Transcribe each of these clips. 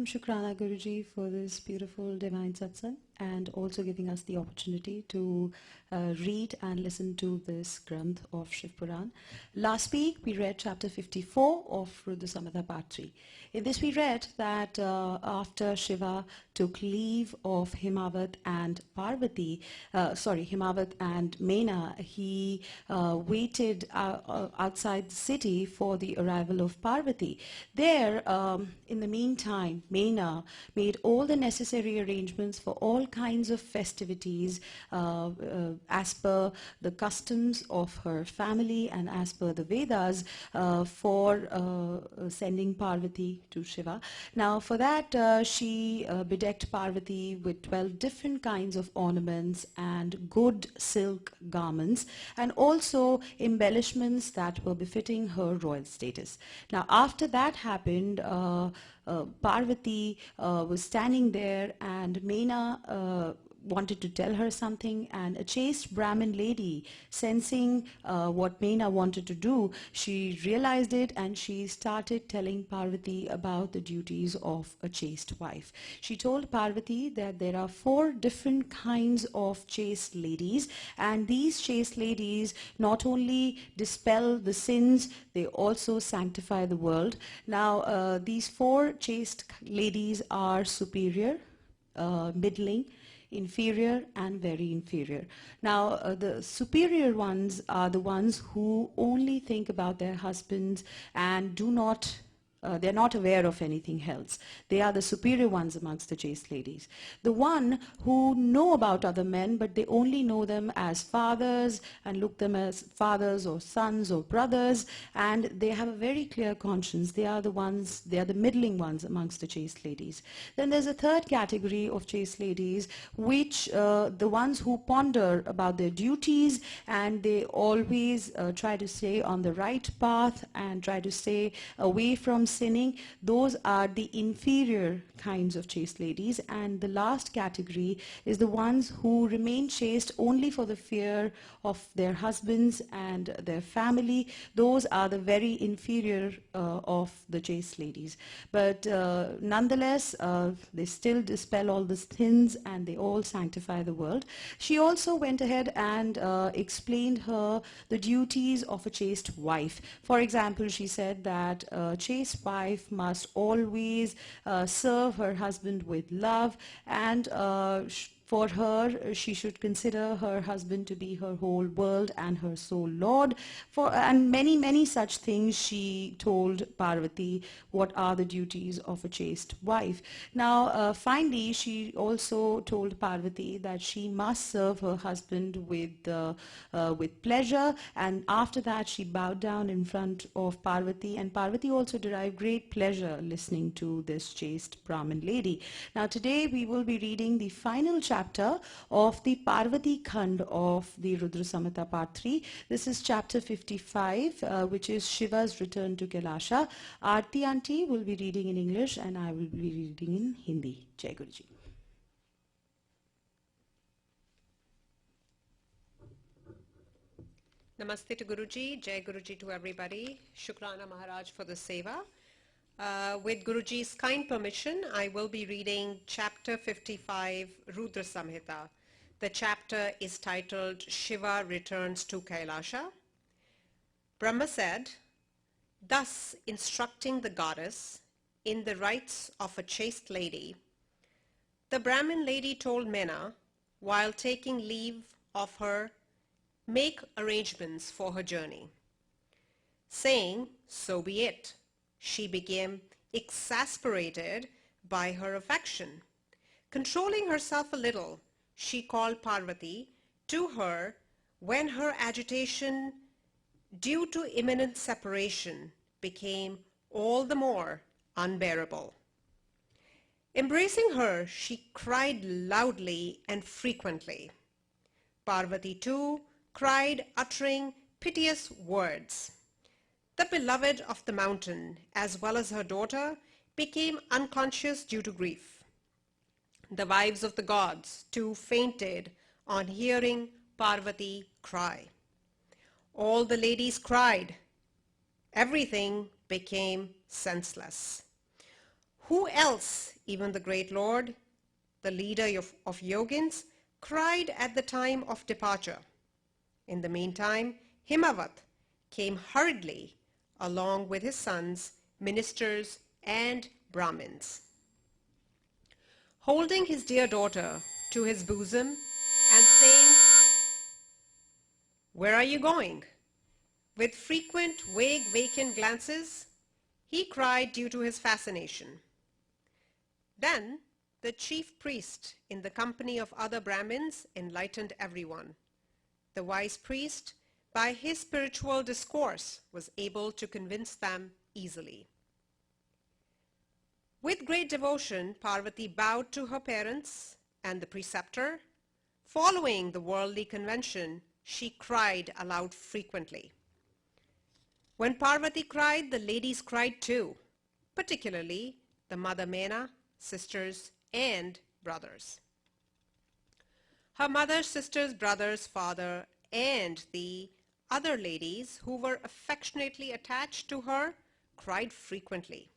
Shukrana Guruji for this beautiful divine satsang and also giving us the opportunity to read and listen to this Granth of Shivpuran. Last week we read chapter 54 of Rudra Samhita part 3. In this we read that after Shiva took leave of Himavat and Himavat and Mena, he waited outside the city for the arrival of Parvati. There, in the meantime, Mena made all the necessary arrangements for all kinds of festivities as per the customs of her family and as per the Vedas for sending Parvati to Shiva. Now for that she bedecked Parvati with 12 different kinds of ornaments and good silk garments and also embellishments that were befitting her royal status. Now after that happened, Parvati was standing there and Mena wanted to tell her something, and a chaste Brahmin lady, sensing what Mena wanted to do, she realized it and she started telling Parvati about the duties of a chaste wife. She told Parvati that there are 4 different kinds of chaste ladies, and these chaste ladies not only dispel the sins, they also sanctify the world. Now these 4 chaste ladies are superior, middling, inferior and very inferior. Now the superior ones are the ones who only think about their husbands and do not they're not aware of anything else. They are the superior ones amongst the chaste ladies. The one who know about other men, but they only know them as fathers and look them as fathers or sons or brothers, and they have a very clear conscience. They are the middling ones amongst the chaste ladies. Then there's a third category of chaste ladies, which the ones who ponder about their duties and they always try to stay on the right path and try to stay away from sinning. Those are the inferior kinds of chaste ladies. And the last category is the ones who remain chaste only for the fear of their husbands and their family. Those are the very inferior of the chaste ladies. But nonetheless, they still dispel all the sins and they all sanctify the world. She also went ahead and explained her the duties of a chaste wife. For example, she said that a chaste wife must always serve her husband with love, and for her, she should consider her husband to be her whole world and her sole lord. And many, many such things she told Parvati what are the duties of a chaste wife. Now, finally, she also told Parvati that she must serve her husband with pleasure. And after that, she bowed down in front of Parvati. And Parvati also derived great pleasure listening to this chaste Brahmin lady. Now, today we will be reading the final chapter of the Parvati Khand of the Rudra Samhita part 3. This is chapter 55, which is Shiva's return to Kailasha. Aarti Aunty will be reading in English and I will be reading in Hindi. Jai Guruji. Namaste to Guruji, Jai Guruji to everybody. Shukrana Maharaj for the seva. With Guruji's kind permission, I will be reading chapter 55, Rudra Samhita. The chapter is titled Shiva Returns to Kailasha. Brahma said, thus instructing the goddess in the rights of a chaste lady, the Brahmin lady told Mena, while taking leave of her, make arrangements for her journey. Saying, so be it. She became exasperated by her affection. Controlling herself a little, she called Parvati to her when her agitation due to imminent separation became all the more unbearable. Embracing her, she cried loudly and frequently. Parvati too cried, uttering piteous words. The beloved of the mountain, as well as her daughter, became unconscious due to grief. The wives of the gods too fainted on hearing Parvati cry. All the ladies cried. Everything became senseless. Who else, even the great Lord, the leader of yogins, cried at the time of departure? In the meantime, Himavat came hurriedly along with his sons, ministers, and Brahmins. Holding his dear daughter to his bosom and saying, "Where are you going?" With frequent vague vacant glances, he cried due to his fascination. Then the chief priest, in the company of other Brahmins, enlightened everyone. The wise priest, by his spiritual discourse, was able to convince them easily. With great devotion, Parvati bowed to her parents and the preceptor. Following the worldly convention, she cried aloud frequently. When Parvati cried, the ladies cried too, particularly the mother Mena, sisters, and brothers. Her mother, sisters, brothers, father, and the other ladies who were affectionately attached to her cried frequently.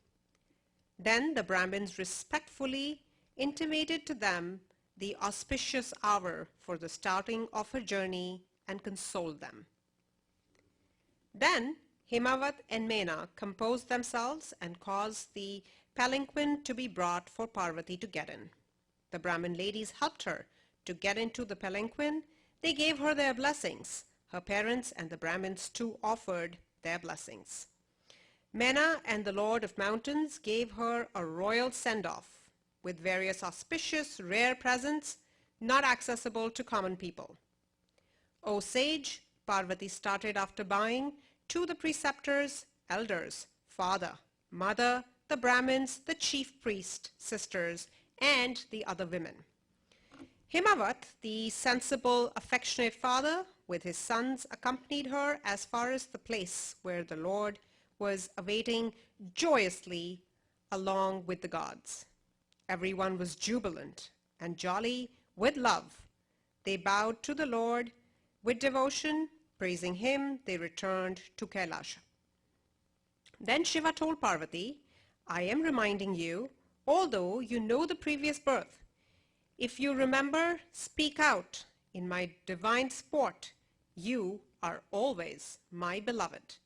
Then the Brahmins respectfully intimated to them the auspicious hour for the starting of her journey and consoled them. Then Himavat and Mena composed themselves and caused the palanquin to be brought for Parvati to get in. The Brahmin ladies helped her to get into the palanquin. They gave her their blessings. Her parents and the Brahmins too offered their blessings. Mena and the Lord of Mountains gave her a royal send-off with various auspicious, rare presents not accessible to common people. O sage, Parvati started after bowing to the preceptors, elders, father, mother, the Brahmins, the chief priest, sisters, and the other women. Himavat, the sensible, affectionate father, with his sons, accompanied her as far as the place where the Lord was awaiting joyously along with the gods. Everyone was jubilant and jolly with love. They bowed to the Lord with devotion. Praising him, they returned to Kailasha. Then Shiva told Parvati, "I am reminding you, although you know the previous birth, if you remember, speak out. In my divine sport, you are always my beloved."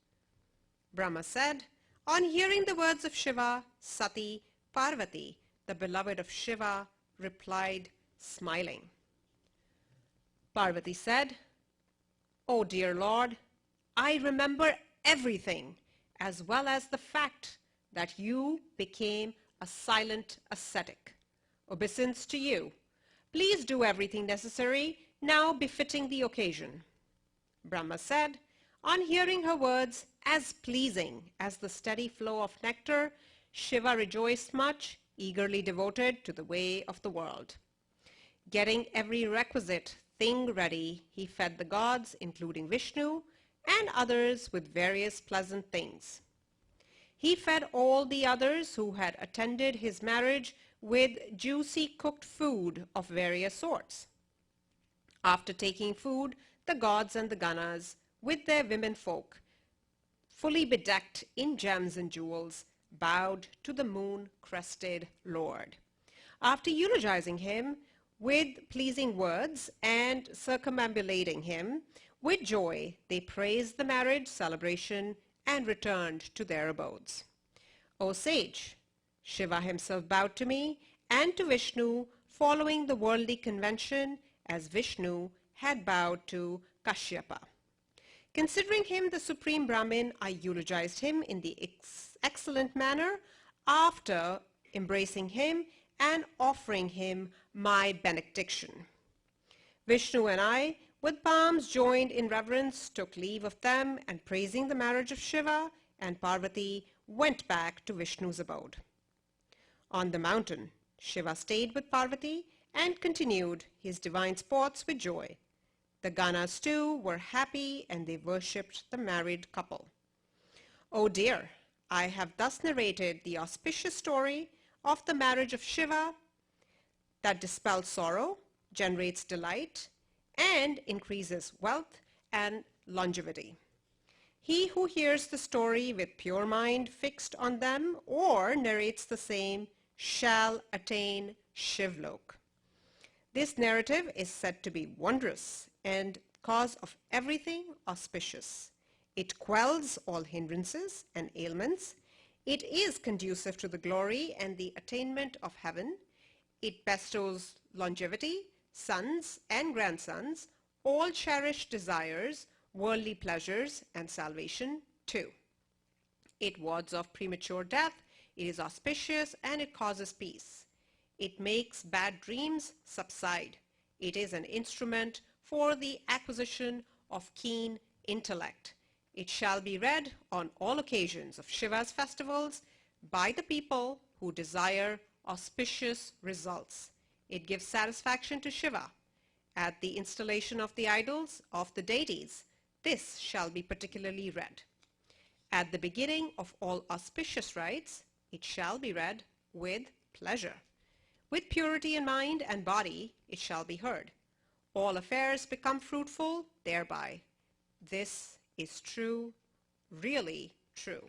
Brahma said, on hearing the words of Shiva, Sati, Parvati, the beloved of Shiva, replied, smiling. Parvati said, "O dear Lord, I remember everything, as well as the fact that you became a silent ascetic. Obeisance to you. Please do everything necessary, now befitting the occasion." Brahma said, on hearing her words, as pleasing as the steady flow of nectar, Shiva rejoiced much, eagerly devoted to the way of the world. Getting every requisite thing ready, he fed the gods, including Vishnu, and others with various pleasant things. He fed all the others who had attended his marriage with juicy cooked food of various sorts. After taking food, the gods and the Ganas, with their women folk, fully bedecked in gems and jewels, bowed to the moon-crested Lord. After eulogizing him with pleasing words and circumambulating him with joy, they praised the marriage celebration and returned to their abodes. O sage, Shiva himself bowed to me and to Vishnu, following the worldly convention as Vishnu had bowed to Kashyapa. Considering him the supreme Brahmin, I eulogized him in the excellent manner after embracing him and offering him my benediction. Vishnu and I, with palms joined in reverence, took leave of them and praising the marriage of Shiva and Parvati, went back to Vishnu's abode. On the mountain, Shiva stayed with Parvati and continued his divine sports with joy. The Ganas too were happy and they worshipped the married couple. Oh dear, I have thus narrated the auspicious story of the marriage of Shiva that dispels sorrow, generates delight, and increases wealth and longevity. He who hears the story with pure mind fixed on them or narrates the same shall attain Shivlok. This narrative is said to be wondrous and cause of everything auspicious. It quells all hindrances and ailments. It is conducive to the glory and the attainment of heaven. It bestows longevity, sons and grandsons, all cherished desires, worldly pleasures, and salvation too. It wards off premature death, it is auspicious, and it causes peace. It makes bad dreams subside. It is an instrument for the acquisition of keen intellect. It shall be read on all occasions of Shiva's festivals by the people who desire auspicious results. It gives satisfaction to Shiva. At the installation of the idols of the deities, this shall be particularly read. At the beginning of all auspicious rites, it shall be read with pleasure. With purity in mind and body, it shall be heard. All affairs become fruitful thereby. This is true, really true.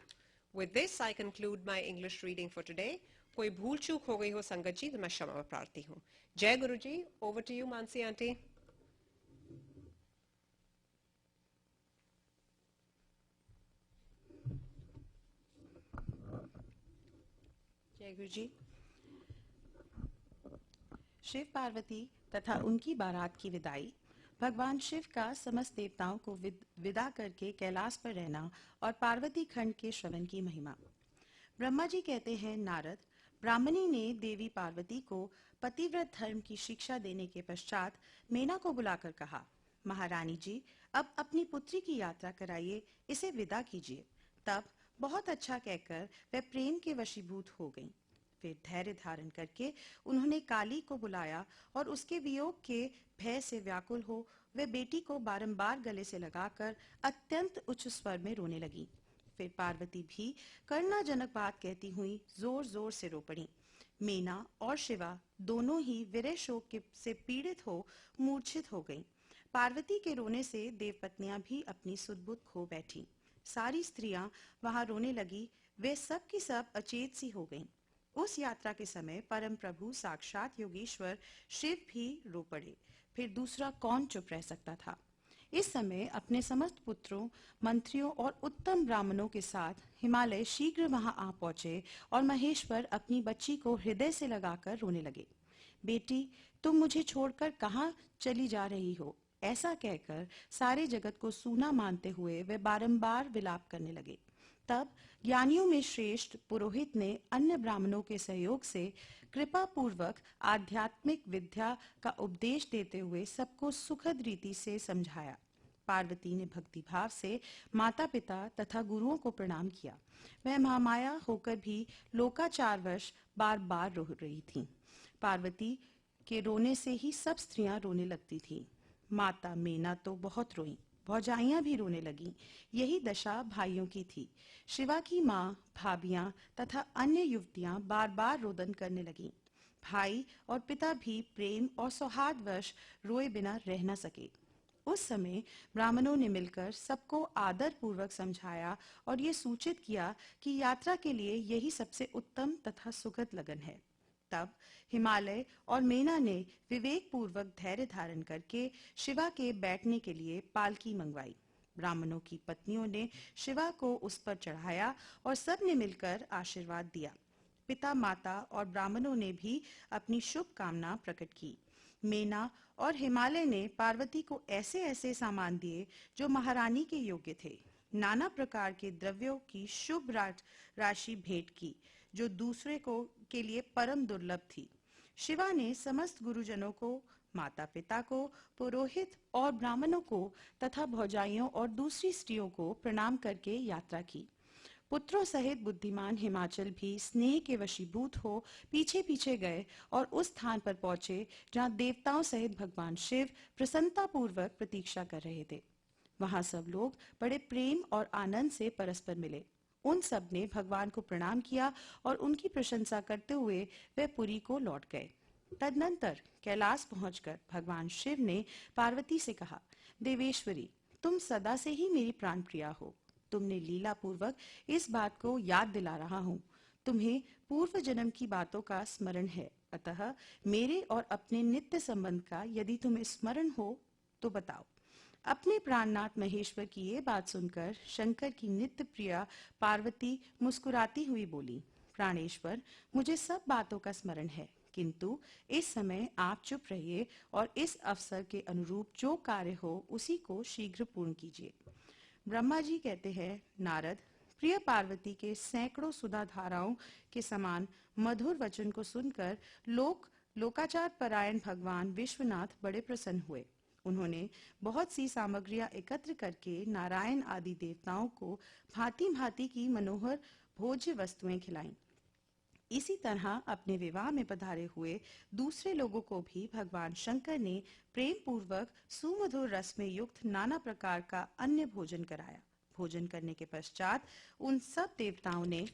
With this, I conclude my English reading for today. कोई भूल चूक हो गई हो संगत जी तो मैं क्षमा प्रार्थी हूँ. जय गुरु जी. Over to you, Mansi auntie. जय गुरु जी. शिव पार्वती तथा उनकी बारात की विदाई, भगवान शिव का समस्त देवताओं को विदा करके कैलाश पर रहना और पार्वती खंड के श्रवण की महिमा. ब्रह्मा जी कहते हैं, नारद, ब्राह्मणी ने देवी पार्वती को पतिव्रत धर्म की शिक्षा देने के पश्चात मीना को बुलाकर कहा, महारानी जी, अब अपनी पुत्री की यात्रा कराइए, इसे विदा कीजिए. तब बहुत अच्छा कहकर वह प्रेम के वशीभूत हो गईं. फिर धैर्य धारण करके उन्होंने काली को बुलाया और उसके वियोग के भय से व्याकुल हो वे बेटी को बारंबार गले से लगाकर अत्यंत उच्च स्वर में रोने लगी. फिर पार्वती भी करुणाजनक बात कहती हुई जोर जोर से रो पड़ी. मीना और शिवा दोनों ही विरह शोक से पीड़ित हो मूर्छित हो गईं. पार्वती के रोने से देवपत्नियां भी अपनी सुध-बुध खो बैठी. सारी स्त्रियां वहां रोने लगी. वे सब की सब अचेत सी हो गईं. उस यात्रा के समय परम प्रभु साक्षात योगेश्वर शिव भी रो पड़े. फिर दूसरा कौन चुप रह सकता था. इस समय अपने समस्त पुत्रों, मंत्रियों और उत्तम ब्राह्मणों के साथ हिमालय शीघ्र वहां आ पहुंचे और महेश्वर अपनी बच्ची को हृदय से लगाकर रोने लगे. बेटी, तुम मुझे छोड़कर कहाँ चली जा रही हो? ऐसा कहकर सारे जगत को सूना मानते हुए वे बारंबार विलाप करने लगे. तब ज्ञानियों में श्रेष्ठ पुरोहित ने अन्य ब्राह्मणों के सहयोग से कृपा पूर्वक आध्यात्मिक विद्या का उपदेश देते हुए सबको सुखद रीति से समझाया. पार्वती ने भक्ति भाव से माता पिता तथा गुरुओं को प्रणाम किया. वह महामाया होकर भी लोकाचारवश बार बार रो रही थीं. पार्वती के रोने से ही सब स्त्रियां रोने लगती थीं. माता मीना तो बहुत रोईं. भौजाइयां भी रोने लगीं. यही दशा भाइयों की थी. शिवा की माँ, भाभियां तथा अन्य युवतियां बार बार रोदन करने लगीं. भाई और पिता भी प्रेम और सौहार्दवश रोए बिना रह न सके. उस समय ब्राह्मणों ने मिलकर सबको आदर पूर्वक समझाया और ये सूचित किया कि यात्रा के लिए यही सबसे उत्तम तथा सुखद लगन है. तब हिमालय और मीना ने विवेक पूर्वक धैर्य धारण करके शिवा के बैठने के लिए पालकी मंगवाई. ब्राह्मणों की पत्नियों ने शिवा को उस पर चढ़ाया और सब ने मिलकर आशीर्वाद दिया. पिता, माता और ब्राह्मणों ने भी अपनी शुभ कामना प्रकट की. मीना और हिमालय ने पार्वती को ऐसे ऐसे सामान दिए जो महारानी के योग्य थे. नाना प्रकार के द्रव्यों की शुभ राशि भेंट की जो दूसरे को के लिए परम दुर्लभ थी. शिवा ने समस्त गुरुजनों को, माता पिता को, पुरोहित और ब्राह्मणों को तथा भौजाइयों और दूसरी स्त्रियों को प्रणाम करके यात्रा की. पुत्रों सहित बुद्धिमान हिमाचल भी स्नेह के वशीभूत हो पीछे पीछे गए और उस स्थान पर पहुंचे जहां देवताओं सहित भगवान शिव प्रसन्नता पूर्वक प्रतीक्षा कर रहे थे. वहां सब लोग बड़े प्रेम और आनंद से परस्पर मिले. उन सब ने भगवान को प्रणाम किया और उनकी प्रशंसा करते हुए वे पुरी को लौट गए. तदनंतर कैलाश पहुंचकर भगवान शिव ने पार्वती से कहा, देवेश्वरी, तुम सदा से ही मेरी प्राण प्रिया हो. तुमने लीला पूर्वक इस बात को याद दिला रहा हूँ. तुम्हें पूर्व जन्म की बातों का स्मरण है, अतः मेरे और अपने नित्य संबंध का यदि तुम्हें स्मरण हो तो बताओ। अपने प्राणनाथ महेश्वर की ये बात सुनकर शंकर की नित्य प्रिया पार्वती मुस्कुराती हुई बोली, प्राणेश्वर, मुझे सब बातों का स्मरण है, किंतु इस समय आप चुप रहिए और इस अवसर के अनुरूप जो कार्य हो उसी को शीघ्र पूर्ण कीजिए। ब्रह्मा जी कहते हैं, नारद, प्रिय पार्वती के सैकड़ों सुधा धाराओं के समान मधुर वचन को सुनकर लोकाचार परायण भगवान विश्वनाथ बड़े प्रसन्न हुए। उन्होंने बहुत सी सामग्रियां एकत्र करके नारायण आदि देवताओं को भांति भांति की मनोहर भोज्य वस्तुएं खिलाईं। इसी तरह अपने विवाह में पधारे हुए दूसरे लोगों को भी भगवान शंकर ने प्रेम पूर्वक सुमधुर रस में युक्त नाना प्रकार का अन्य भोजन कराया। भोजन करने के पश्चात उन सब देवताओं ने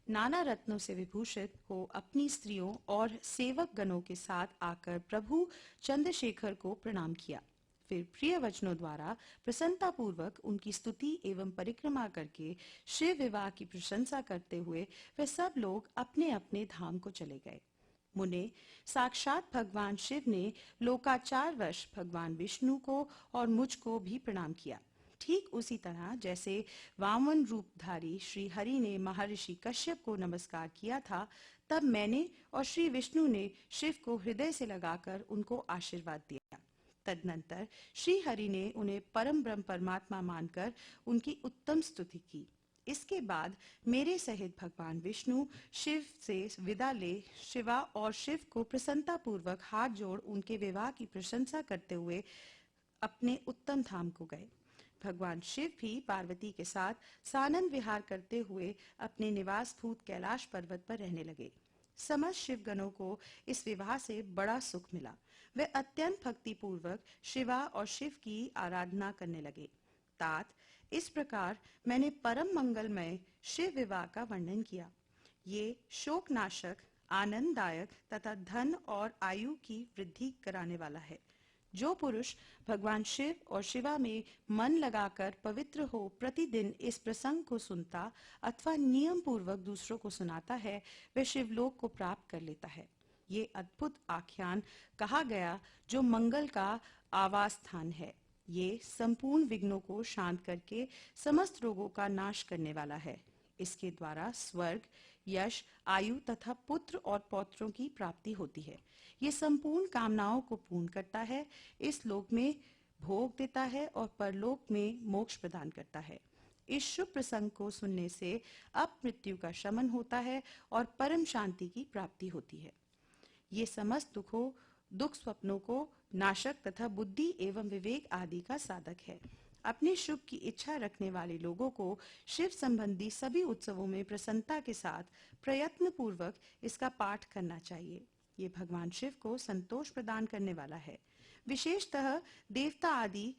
नाना रत्नों से विभूषित हो अपनी स्त्रियों और सेवक गणों के साथ आकर प्रभु चंद्रशेखर को प्रणाम किया। फिर प्रिय वचनों द्वारा प्रसन्नता पूर्वक उनकी स्तुति एवं परिक्रमा करके शिव विवाह की प्रशंसा करते हुए वे सब लोग अपने अपने धाम को चले गए। मुने, साक्षात भगवान शिव ने लोकाचारवश भगवान विष्णु को और मुझको भी प्रणाम किया। ठीक उसी तरह जैसे वामन रूपधारी श्री हरि ने महर्षि कश्यप को नमस्कार किया था, तब मैंने और श्री विष्णु ने शिव को हृदय से लगाकर उनको आशीर्वाद दिया। तदनंतर श्री हरि ने उन्हें परम ब्रह्म परमात्मा मानकर उनकी उत्तम स्तुति की। इसके बाद मेरे सहित भगवान विष्णु शिव से विदा ले शिवा और शिव को प्रसन्नता पूर्वक हाथ जोड़ उनके विवाह की प्रशंसा करते हुए अपने उत्तम धाम को गए। भगवान शिव भी पार्वती के साथ सानंद विहार करते हुए अपने निवास भूत कैलाश पर्वत पर रहने लगे। समस्त शिव गणों को इस विवाह से बड़ा सुख मिला। वे अत्यंत भक्ति पूर्वक शिवा और शिव की आराधना करने लगे। तात, इस प्रकार मैंने परम मंगलमय शिव विवाह का वर्णन किया। ये शोकनाशक, आनंददायक तथा धन और आयु की वृद्धि कराने वाला है। जो पुरुष भगवान शिव और शिवा में मन लगाकर पवित्र हो प्रतिदिन इस प्रसंग को सुनता अथवा नियम पूर्वक दूसरों को सुनाता है, वह शिवलोक को प्राप्त कर लेता है। ये अद्भुत आख्यान कहा गया जो मंगल का आवास स्थान है। ये संपूर्ण विघ्नों को शांत करके समस्त रोगों का नाश करने वाला है। इसके द्वारा स्वर्ग, यश, आयु तथा पुत्र और पौत्रों की प्राप्ति होती है। ये संपूर्ण कामनाओं को पूर्ण करता है, इस लोक में भोग देता है और परलोक में मोक्ष प्रदान करता है। इस शुभ प्रसंग को सुनने से अपमृत्यु का शमन होता है और परम शांति की प्राप्ति होती है। ये समस्त दुख स्वप्नों को नाशक तथा बुद्धि एवं विवेक आदि का साधक है। अपने शुभ की इच्छा रखने वाले लोगों को शिव संबंधी सभी उत्सवों में प्रसन्नता के साथ प्रयत्न पूर्वक इसका पाठ करना चाहिए। ये भगवान शिव को संतोष प्रदान करने वाला है। विशेषतः देवता आदि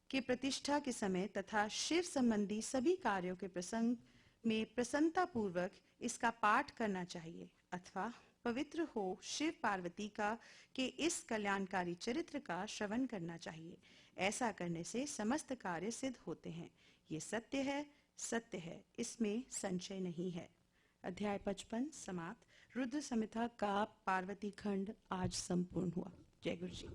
के प्रतिष्ठा के समय तथा शिव संबंधी सभी कार्यों के प्रसंग में प्रसन्नता पूर्वक इसका पाठ करना चाहिए अथवा पवित्र हो शिव पार्वती का के इस कल्याणकारी चरित्र का श्रवण करना चाहिए। ऐसा करने से समस्त कार्य सिद्ध होते हैं। ये सत्य है, सत्य है, इसमें संशय नहीं है। अध्याय 55 समाप्त। रुद्र संहिता का पार्वती खंड आज संपूर्ण हुआ। जय गुरु जी।